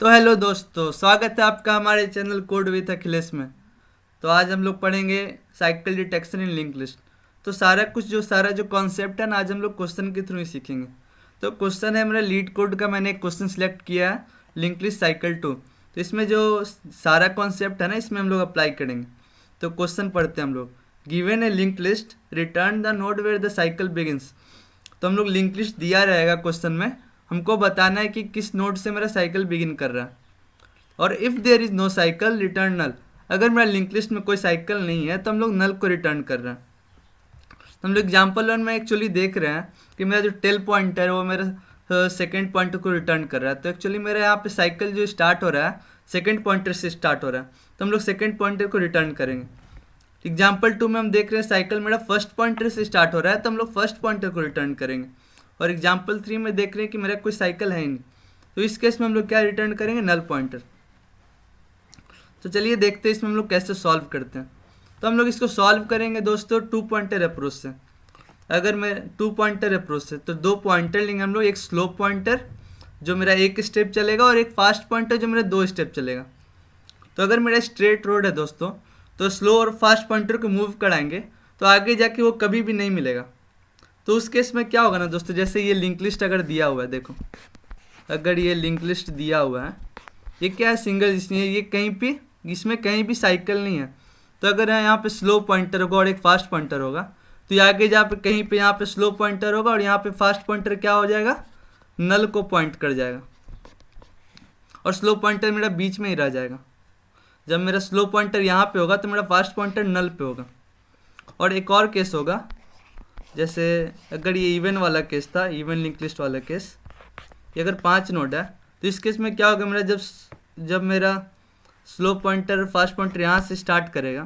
तो हेलो दोस्तों, स्वागत है आपका हमारे चैनल कोड विद अखिलेश में। तो आज हम लोग पढ़ेंगे साइकिल डिटेक्शन इन लिंक लिस्ट। तो सारा जो कॉन्सेप्ट है ना, आज हम लोग क्वेश्चन के थ्रू ही सीखेंगे। तो क्वेश्चन है मेरा लीड कोड का, मैंने एक क्वेश्चन सिलेक्ट किया है, लिंक लिस्ट साइकिल 2। तो इसमें जो सारा कॉन्सेप्ट है ना, इसमें हम लोग अप्लाई करेंगे। तो क्वेश्चन पढ़ते हैं हम लोग। Given a link list, return the node where the cycle begins. तो हम लोग लिंक लिस्ट दिया रहेगा क्वेश्चन में, हमको बताना है कि किस नोड से मेरा साइकिल बिगिन कर रहा है। और if there is no cycle return null. अगर मेरा लिंक लिस्ट में कोई साइकिल नहीं है तो हम लोग नल को रिटर्न कर रहे हैं। तो हम लोग एग्जाम्पल 1 में एक्चुअली देख रहे हैं कि मेरा जो टेल पॉइंटर है वो मेरा सेकेंड पॉइंटर को रिटर्न कर रहा है। तो एक्चुअली मेरा यहाँ पे साइकिल जो स्टार्ट हो रहा है सेकेंड पॉइंटर से स्टार्ट हो रहा है, तो हम लोग सेकेंड पॉइंटर को रिटर्न करेंगे। एग्जाम्पल 2 में हम देख रहे हैं साइकिल मेरा फर्स्ट पॉइंटर से स्टार्ट हो रहा है, तो हम लोग फर्स्ट पॉइंटर को रिटर्न करेंगे। और एग्जाम्पल 3 में देख रहे हैं कि मेरा कोई साइकिल है ही नहीं, तो इस केस में हम लोग क्या रिटर्न करेंगे, नल पॉइंटर। तो चलिए देखते हैं इसमें हम लोग कैसे सॉल्व करते हैं। तो हम लोग इसको सॉल्व करेंगे दोस्तों 2 पॉइंटर अप्रोच से। अगर मैं 2 पॉइंटर अप्रोच से, तो 2 पॉइंटर लेंगे हम लोग, एक स्लो पॉइंटर जो मेरा 1 स्टेप चलेगा और एक फास्ट पॉइंटर जो मेरा 2 स्टेप चलेगा। तो अगर मेरा स्ट्रेट रोड है दोस्तों, तो स्लो और फास्ट पॉइंटर को मूव कराएंगे तो आगे जाके वो कभी भी नहीं मिलेगा। तो उस केस में क्या होगा ना दोस्तों, जैसे ये लिंक लिस्ट अगर दिया हुआ है, देखो अगर ये लिंक लिस्ट दिया हुआ है, ये क्या है, सिंगल, इसमें ये इसमें कहीं भी साइकिल नहीं है। तो अगर यहाँ पे स्लो पॉइंटर होगा और एक फास्ट पॉइंटर होगा, तो ये आगे जहाँ पे कहीं पे यहाँ पे स्लो पॉइंटर होगा और यहाँ पे फास्ट पॉइंटर क्या हो जाएगा, नल को पॉइंट कर जाएगा। और स्लो पॉइंटर मेरा बीच में ही रह जाएगा। जब मेरा स्लो पॉइंटर यहाँ पे होगा तो मेरा फास्ट पॉइंटर नल पे होगा। और एक और केस होगा, जैसे अगर ये इवन वाला केस था, इवन लिंक लिस्ट वाला केस, ये अगर 5 नोड है, तो इस केस में क्या होगा, मेरा जब मेरा स्लो पॉइंटर फास्ट पॉइंटर यहाँ से स्टार्ट करेगा,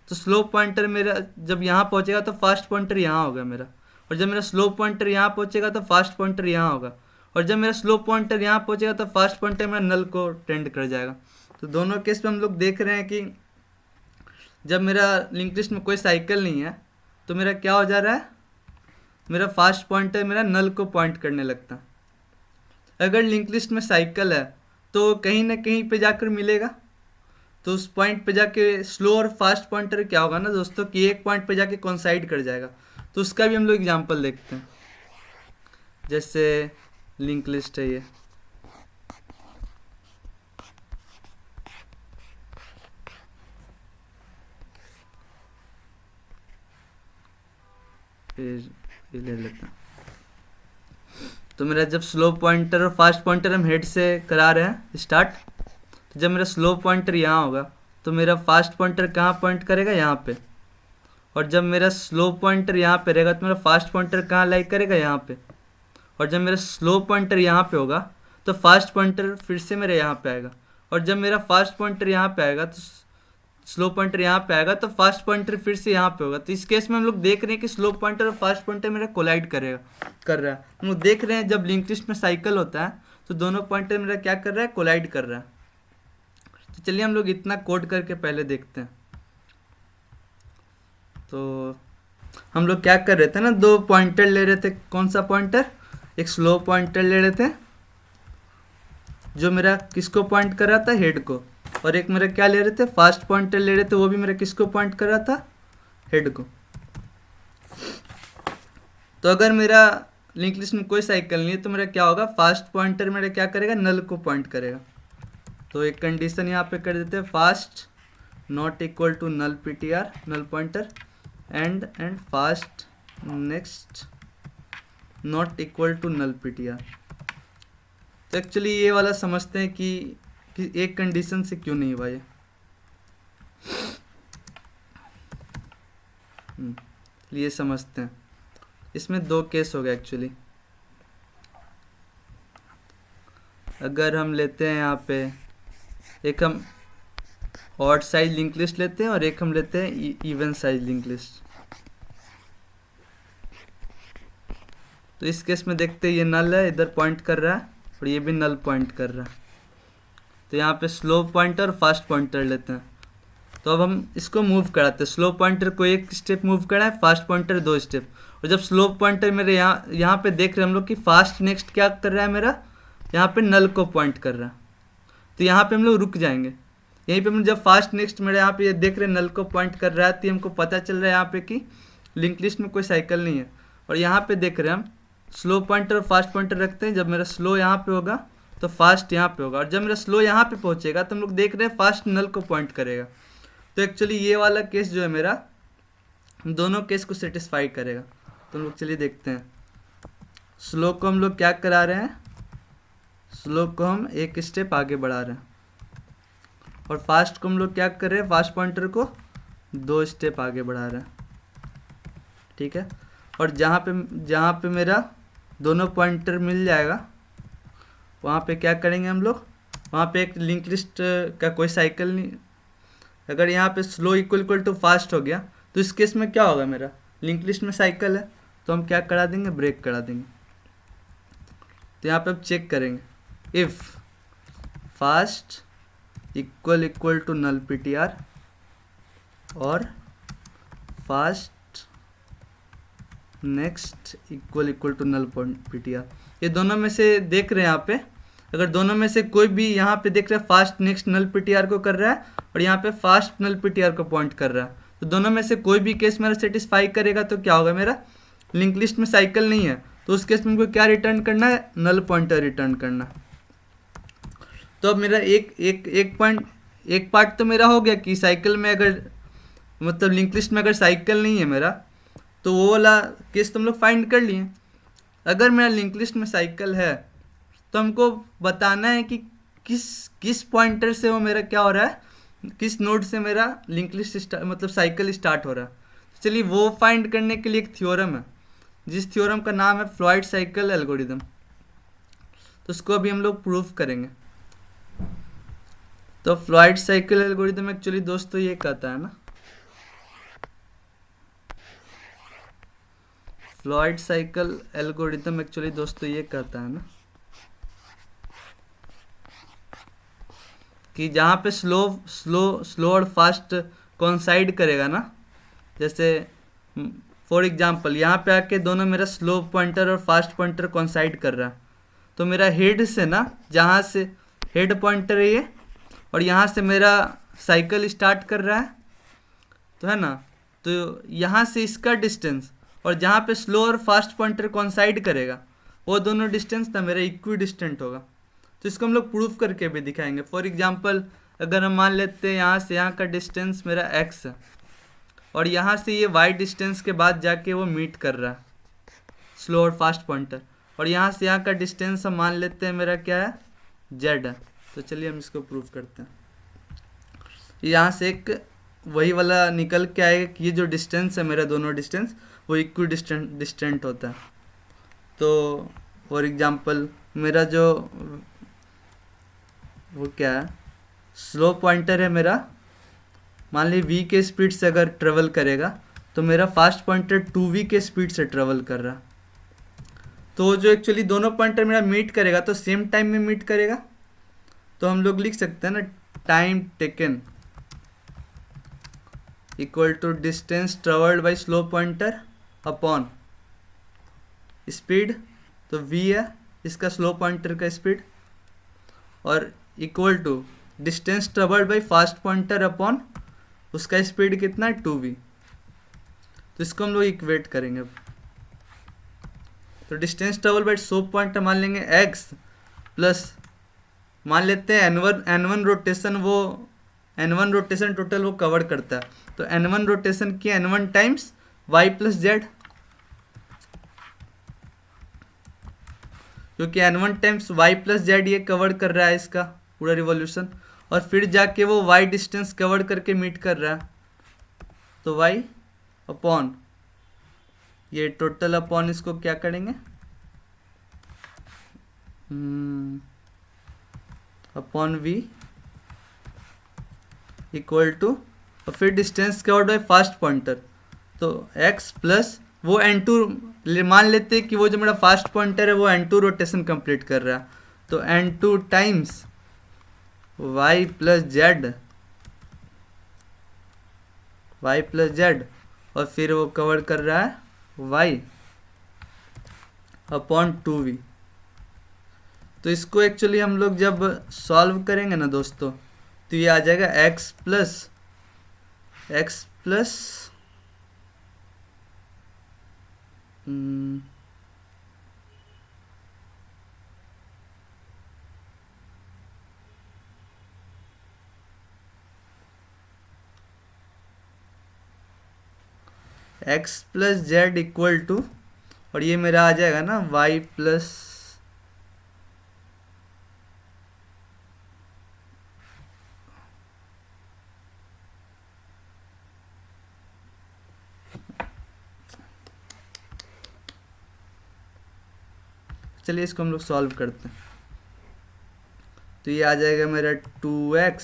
तो स्लो पॉइंटर मेरा जब यहाँ पहुँचेगा तो फास्ट पॉइंटर यहाँ होगा मेरा। और जब मेरा स्लो पॉइंटर यहाँ पहुँचेगा तो फास्ट पॉइंटर यहाँ होगा। और जब मेरा स्लो पॉइंटर यहाँ पहुँचेगा तो फास्ट पॉइंटर मेरा नल को टेंड कर जाएगा। तो दोनों केस में हम लोग देख रहे हैं कि जब मेरा लिंक लिस्ट में कोई साइकिल नहीं है तो मेरा क्या हो जा रहा है, मेरा फास्ट पॉइंटर मेरा नल को पॉइंट करने लगता है। अगर लिंक लिस्ट में साइकिल है तो कहीं ना कहीं पे जाकर मिलेगा, तो उस पॉइंट पे जाके स्लो और फास्ट पॉइंटर क्या होगा ना दोस्तों, कि एक पॉइंट पे जाके कोइंसाइड कर जाएगा। तो उसका भी हम लोग एग्जांपल देखते हैं। जैसे लिंक लिस्ट है ये ले लेते हैं। तो मेरा जब स्लो पॉइंटर और फास्ट पॉइंटर हम हेड से करा रहे हैं स्टार्ट, तो जब मेरा स्लो पॉइंटर यहाँ होगा तो मेरा फास्ट पॉइंटर कहाँ पॉइंट करेगा, यहाँ पे। और जब मेरा स्लो पॉइंटर यहाँ पे रहेगा तो मेरा फास्ट पॉइंटर कहाँ लाइक करेगा, यहाँ पे। और जब मेरा स्लो पॉइंटर यहाँ पे होगा तो फास्ट पॉइंटर फिर से मेरे यहाँ पे आएगा। और जब मेरा फास्ट पॉइंटर यहाँ पे आएगा तो स्लो पॉइंटर यहाँ पे आएगा, तो फास्ट पॉइंटर फिर से यहाँ पे होगा। तो इस केस में हम लोग देख रहे हैं कि स्लो पॉइंटर और फास्ट पॉइंटर मेरा कोलाइड कर रहा है। हम लोग देख रहे हैं जब लिंक लिस्ट में साइकिल होता है तो दोनों पॉइंटर मेरा क्या कर रहा है, कोलाइड कर रहा है। तो चलिए हम लोग इतना कोड करके पहले देखते हैं। तो हम लोग क्या कर रहे थे ना, 2 पॉइंटर ले रहे थे। कौन सा पॉइंटर, एक स्लो पॉइंटर ले रहे थे जो मेरा किसको पॉइंट कर रहा था, हेड को। और एक मेरा क्या ले रहे थे, फास्ट पॉइंटर ले रहे थे, वो भी मेरा किसको पॉइंट कर रहा था, हेड को। तो अगर मेरा लिंक लिस्ट में कोई साइकिल नहीं है तो मेरा क्या होगा, फास्ट पॉइंटर मेरा क्या करेगा, नल को पॉइंट करेगा। तो एक कंडीशन यहाँ पे कर देते हैं, fast not equal to null ptr, null pointer, and fast next not equal to null ptr। तो एक्चुअली ये वाला समझते हैं कि एक कंडीशन से क्यों नहीं हुआ ये। ये समझते हैं। इसमें 2 केस हो गया एक्चुअली। अगर हम लेते हैं यहाँ पे, एक हम ऑड साइज लिंक लिस्ट लेते हैं और एक हम लेते हैं इवन साइज लिंक लिस्ट। तो इस केस में देखते हैं ये नल है, इधर पॉइंट कर रहा है, और ये भी नल पॉइंट कर रहा है। तो यहाँ पे स्लो पॉइंटर और फास्ट पॉइंटर लेते हैं। तो अब हम इसको मूव कराते हैं। स्लो पॉइंटर को 1 स्टेप मूव करा है, फास्ट पॉइंटर 2 स्टेप। और जब स्लो पॉइंटर मेरे यहाँ पे देख रहे हैं हम लोग कि फास्ट नेक्स्ट क्या कर रहा है, मेरा यहाँ पे नल को पॉइंट कर रहा है। तो यहाँ पे हम लोग रुक जाएंगे। यहीं पे हम जब फास्ट नेक्स्ट मेरे यहाँ पे ये देख रहे हैं नल को पॉइंट कर रहा है, तो हमको पता चल रहा है यहाँ पे कि लिंक लिस्ट में कोई साइकिल नहीं है। और यहाँ पे देख रहे हैं हम स्लो पॉइंटर और फास्ट पॉइंटर रखते हैं। जब मेरा स्लो यहाँ पे होगा तो फास्ट यहाँ पे होगा, और जब मेरा स्लो यहाँ पे पहुँचेगा तो हम लोग देख रहे हैं फास्ट नल को पॉइंट करेगा। तो एक्चुअली ये वाला केस जो है मेरा दोनों केस को सेटिस्फाई करेगा। तो हम लोग चलिए देखते हैं। स्लो को हम लोग क्या करा रहे हैं, स्लो को हम एक स्टेप आगे बढ़ा रहे हैं, और फास्ट को हम लोग क्या कर रहे हैं, फास्ट पॉइंटर को 2 स्टेप आगे बढ़ा रहे हैं। ठीक है, और जहाँ पे मेरा दोनों पॉइंटर मिल जाएगा वहाँ पे क्या करेंगे हम लोग, वहाँ पे एक लिंक लिस्ट का कोई साइकिल नहीं। अगर यहाँ पे स्लो इक्वल टू फास्ट हो गया तो इस केस में क्या होगा, मेरा लिंक लिस्ट में साइकिल है, तो हम क्या करा देंगे, ब्रेक करा देंगे। तो यहाँ पे अब चेक करेंगे if fast equal to null ptr और fast next equal to null ptr, ये दोनों में से देख रहे हैं यहाँ पे। अगर दोनों में से कोई भी यहाँ पे देख रहे हैं फास्ट नेक्स्ट नल ptr को कर रहा है और यहाँ पे फास्ट नल ptr को पॉइंट कर रहा है, तो दोनों में से कोई भी केस मेरा सेटिस्फाई करेगा। तो क्या होगा, मेरा लिंक लिस्ट में साइकिल नहीं है, तो उस केस में हमको क्या रिटर्न करना है, नल पॉइंटर रिटर्न करना। तो अब मेरा एक पार्ट तो मेरा हो गया कि साइकिल में अगर मतलब लिंक लिस्ट में अगर साइकिल नहीं है मेरा, तो वो वाला केस तो हम लोग फाइंड कर लिए। अगर मेरा लिंक लिस्ट में साइकिल है तो हमको बताना है कि किस पॉइंटर से वो मेरा क्या हो रहा है, किस नोड से मेरा लिंक लिस्ट मतलब साइकिल स्टार्ट हो रहा है। चलिए वो फाइंड करने के लिए एक थ्योरम है, जिस थ्योरम का नाम है फ्लॉयड साइकिल एल्गोरिदम। तो उसको अभी हम लोग प्रूफ करेंगे। तो फ्लॉयड साइकिल एल्गोरिदम एक्चुअली दोस्तों ये कहता है ना, फ्लॉयड साइकिल एल्गोरिदम एक्चुअली दोस्तों ये कहता है ना कि जहाँ पे स्लो और फास्ट कोइंसाइड करेगा ना, जैसे फॉर एग्जांपल यहाँ पे आके दोनों मेरा स्लो पॉइंटर और फास्ट पॉइंटर कोइंसाइड कर रहा है, तो मेरा हेड से ना, जहाँ से हेड पॉइंटर है ये और यहाँ से मेरा साइकिल स्टार्ट कर रहा है, तो है ना, तो यहाँ से इसका डिस्टेंस और जहाँ पे स्लो और फास्ट पॉइंटर कोइंसाइड करेगा वो दोनों डिस्टेंस ना मेरा इक्वी डिस्टेंट होगा। तो इसको हम लोग प्रूफ करके भी दिखाएंगे। फॉर एग्जांपल अगर हम मान लेते हैं यहाँ से यहाँ का डिस्टेंस मेरा x है और यहाँ से ये y डिस्टेंस के बाद जाके वो मीट कर रहा है स्लो और फास्ट पॉइंटर, और यहाँ से यहाँ का डिस्टेंस हम मान लेते हैं मेरा क्या है, z है। तो चलिए हम इसको प्रूफ करते हैं। यहाँ से एक वही वाला निकल के आएगा कि ये जो डिस्टेंस है मेरा, दोनों डिस्टेंस वो इक्वी डिस्टेंट होता है। तो फॉर एग्जांपल मेरा जो वो क्या है, स्लो पॉइंटर है मेरा, मान ली v के स्पीड से अगर ट्रेवल करेगा तो मेरा फास्ट पॉइंटर 2v के स्पीड से ट्रेवल कर रहा। तो जो एक्चुअली दोनों पॉइंटर मेरा मीट करेगा तो सेम टाइम में मीट करेगा, तो हम लोग लिख सकते हैं ना time taken equal to distance travelled by slow pointer upon speed. तो v है इसका स्लो पॉइंटर का स्पीड, और equal to distance travelled by fast pointer upon उसका स्पीड कितना है, 2v। तो इसको हम लोग इक्वेट करेंगे अब। तो distance travel by slow pointer मान लेंगे x प्लस मान लेते हैं n1 रोटेशन, वो n1 रोटेशन टोटल वो कवर करता है, तो n1 रोटेशन की n1 times y plus Z, क्योंकि n1 times y plus Z ये कवर कर रहा है इसका पूरा रिवॉल्यूशन, और फिर जाके वो y डिस्टेंस कवर करके मीट कर रहा है, तो y अपॉन ये टोटल अपॉन इसको क्या करेंगे, अपॉन v इक्वल टू, और फिर distance covered by fast pointer, तो x प्लस वो n2 मान लेते हैं कि वो जो मेरा फास्ट पॉइंटर है वो n2 रोटेशन कंप्लीट कर रहा है, तो n2 times y plus Z, और फिर वो कवर कर रहा है y अपॉन 2v। तो इसको एक्चुअली हम लोग जब सॉल्व करेंगे ना दोस्तों, तो ये आ जाएगा x plus x plus z equal to, और ये मेरा आ जाएगा ना वाई प्लस चलिए इसको हम लोग सॉल्व करते हैं। तो ये आ जाएगा मेरा 2x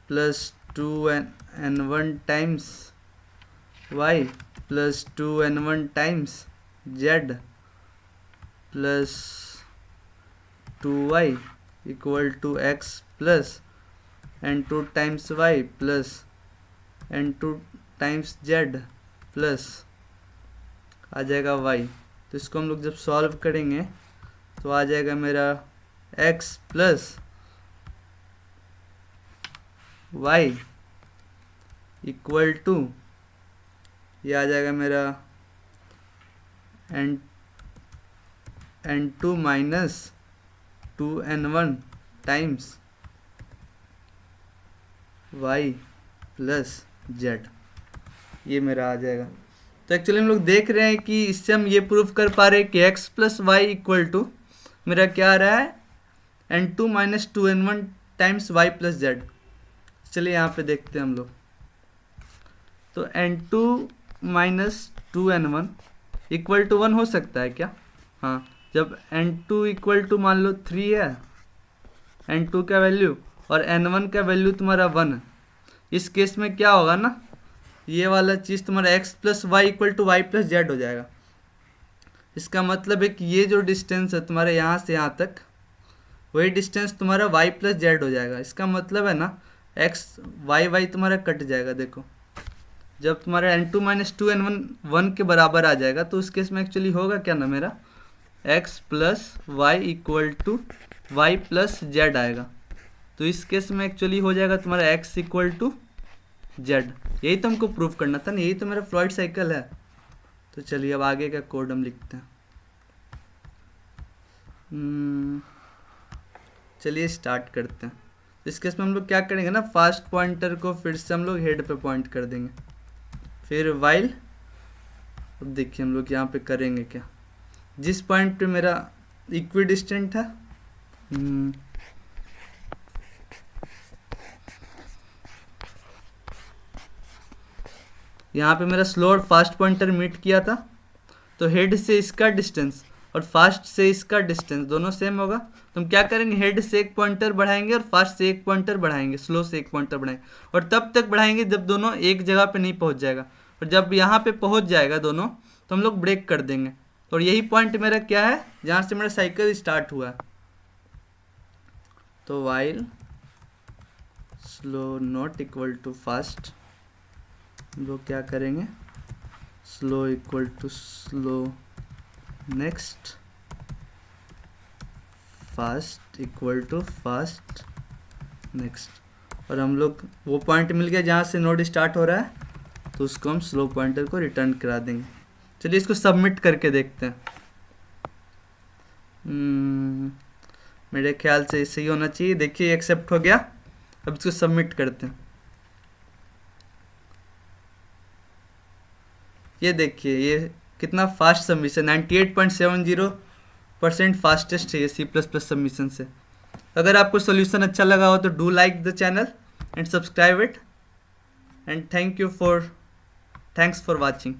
plus 2n1 times y plus 2n1 times z plus 2y equal to x plus n2 times y plus n2 times z plus आ जाएगा y। तो इसको हम लोग जब सॉल्व करेंगे तो आ जाएगा मेरा x plus y equal to, ये आ जाएगा मेरा n2 minus 2n1 times y plus z, ये मेरा आ जाएगा। तो एक्चुअली हम लोग देख रहे हैं कि इससे हम ये प्रूफ कर पा रहे हैं कि x plus y equal to मेरा क्या आ रहा है n2 minus 2n1 times y plus z. चलिए यहाँ पे देखते हैं हम लोग। तो n2 minus 2n1 equal to 1 हो सकता है क्या? हाँ, जब n2 इक्वल टू मान लो 3 है n2 का वैल्यू और n1 का वैल्यू तुम्हारा 1 है, इस केस में क्या होगा ना, ये वाला चीज़ तुम्हारा x plus y equal to y plus z हो जाएगा। इसका मतलब है कि ये जो डिस्टेंस है तुम्हारे यहाँ से यहाँ तक, वही डिस्टेंस तुम्हारा y प्लस जेड हो जाएगा। इसका मतलब है ना x y तुम्हारा कट जाएगा। देखो, जब तुम्हारा n2 माइनस 2n1 1 के बराबर आ जाएगा तो उस केस में एक्चुअली होगा क्या ना, मेरा x plus y equal to y plus z आएगा। तो इस केस में एक्चुअली हो जाएगा तुम्हारा x इक्वल टू जेड। यही तो हमको प्रूफ करना था ना, यही तो मेरा फ्लॉयड साइकिल है। तो चलिए अब आगे का कोड हम लिखते हैं। चलिए स्टार्ट करते हैं। इस केस में हम लोग क्या करेंगे ना, फास्ट पॉइंटर को फिर से हम लोग हेड पे पॉइंट कर देंगे, फिर वाइल। अब देखिए हम लोग यहाँ पे करेंगे क्या, जिस पॉइंट पे मेरा इक्वी डिस्टेंट है यहाँ पे मेरा स्लो और फास्ट पॉइंटर मीट किया था, तो हेड से इसका डिस्टेंस और फास्ट से इसका डिस्टेंस दोनों सेम होगा। तो हम क्या करेंगे, हेड से एक पॉइंटर बढ़ाएंगे और फास्ट से एक पॉइंटर बढ़ाएंगे, स्लो से एक पॉइंटर बढ़ाएंगे, और तब तक बढ़ाएंगे जब दोनों एक जगह पे नहीं पहुंच जाएगा। और जब यहाँ पे पहुंच जाएगा दोनों तो हम लोग ब्रेक कर देंगे। और यही पॉइंट मेरा क्या है, जहाँ से मेरा साइकिल स्टार्ट हुआ है। तो while slow not equal to fast, हम लोग क्या करेंगे, slow equal to slow next, fast equal to fast next. और हम लोग वो पॉइंट मिल गया जहाँ से नोड स्टार्ट हो रहा है, तो उसको हम स्लो पॉइंटर को रिटर्न करा देंगे। चलिए इसको सबमिट करके देखते हैं। मेरे ख्याल से सही होना चाहिए। देखिए एक्सेप्ट हो गया। अब इसको सबमिट करते हैं। ये देखिए ये कितना फास्ट सबमिशन, 98.70% फास्टेस्ट है ये C++ सबमिशन से। अगर आपको सोल्यूशन अच्छा लगा हो तो do like the channel and subscribe it, and thanks for watching.